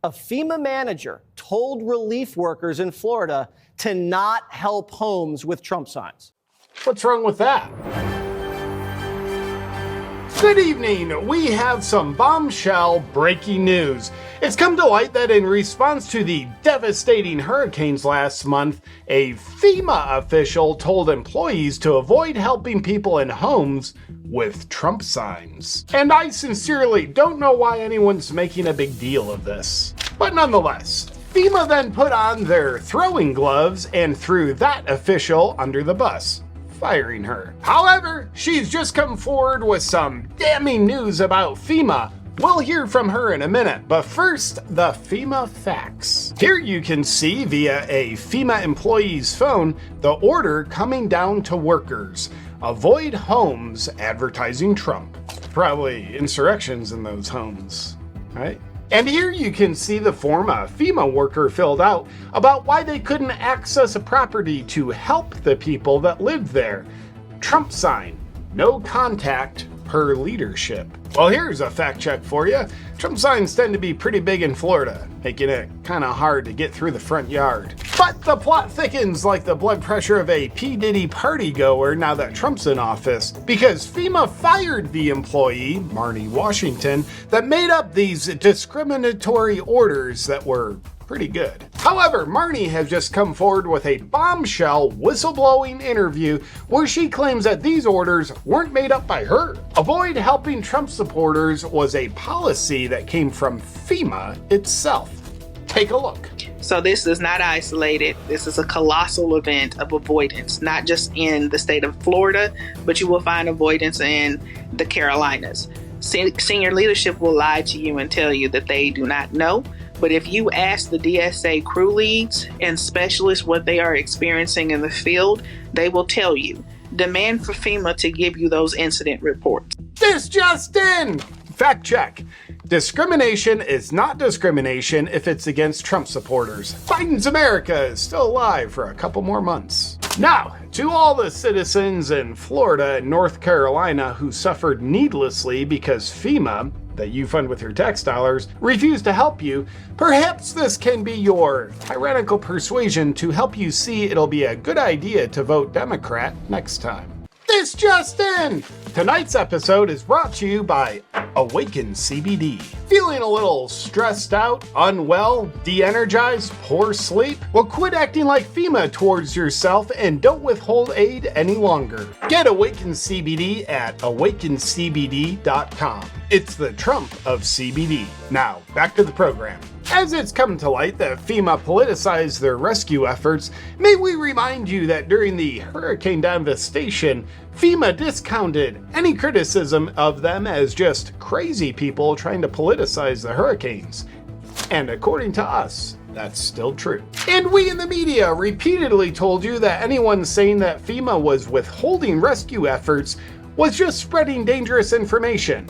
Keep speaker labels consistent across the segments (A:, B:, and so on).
A: A FEMA manager told relief workers in Florida to not help homes with Trump signs.
B: What's wrong with that? Good evening. We have some bombshell breaking news. It's come to light that in response to the devastating hurricanes last month, a FEMA official told employees to avoid helping people in homes with Trump signs. And I sincerely don't know why anyone's making a big deal of this. But nonetheless, FEMA then put on their throwing gloves and threw that official under the bus, firing her. However, she's just come forward with some damning news about FEMA. We'll hear from her in a minute, but first, the FEMA facts. Here you can see via a FEMA employee's phone the order coming down to workers. Avoid homes advertising Trump. Probably insurrections in those homes, right? And here you can see the form a FEMA worker filled out about why they couldn't access a property to help the people that lived there. Trump sign, no contact per leadership. Well, here's a fact check for you. Trump signs tend to be pretty big in Florida, making it kind of hard to get through the front yard. But the plot thickens like the blood pressure of a P. Diddy party goer now that Trump's in office, because FEMA fired the employee, Marnie Washington, that made up these discriminatory orders that were pretty good. However, Marnie has just come forward with a bombshell whistleblowing interview where she claims that these orders weren't made up by her. Avoid helping Trump supporters was a policy that came from FEMA itself. Take a look.
C: So this is not isolated. This is a colossal event of avoidance, not just in the state of Florida, but you will find avoidance in the Carolinas. Senior leadership will lie to you and tell you that they do not know. But if you ask the DSA crew leads and specialists what they are experiencing in the field, they will tell you. Demand for FEMA to give you those incident reports.
B: This just in! Fact check. Discrimination is not discrimination if it's against Trump supporters. Biden's America is still alive for a couple more months. Now, to all the citizens in Florida and North Carolina who suffered needlessly because FEMA, that you fund with your tax dollars, refused to help you, perhaps this can be your tyrannical persuasion to help you see it'll be a good idea to vote Democrat next time. This just in! Tonight's episode is brought to you by Awaken CBD. Feeling a little stressed out, unwell, de-energized, poor sleep? Well, quit acting like FEMA towards yourself and don't withhold aid any longer. Get Awaken CBD at awakencbd.com. It's the Trump of CBD. Now, back to the program. As it's come to light that FEMA politicized their rescue efforts, may we remind you that during the hurricane devastation, FEMA discounted any criticism of them as just crazy people trying to politicize the hurricanes. And according to us, that's still true. And we in the media repeatedly told you that anyone saying that FEMA was withholding rescue efforts was just spreading dangerous information.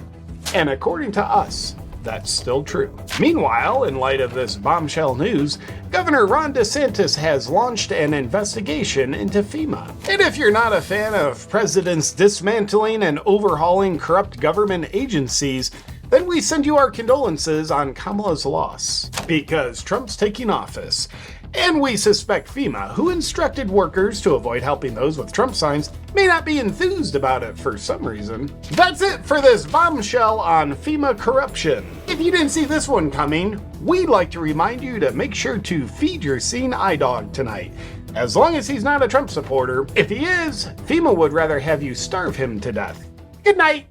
B: And according to us, that's still true. Meanwhile, in light of this bombshell news, Governor Ron DeSantis has launched an investigation into FEMA. And if you're not a fan of presidents dismantling and overhauling corrupt government agencies, then we send you our condolences on Kamala's loss, because Trump's taking office. And we suspect FEMA, who instructed workers to avoid helping those with Trump signs, may not be enthused about it for some reason. That's it for this bombshell on FEMA corruption. If you didn't see this one coming, we'd like to remind you to make sure to feed your seeing eye dog tonight. As long as he's not a Trump supporter. If he is, FEMA would rather have you starve him to death. Good night.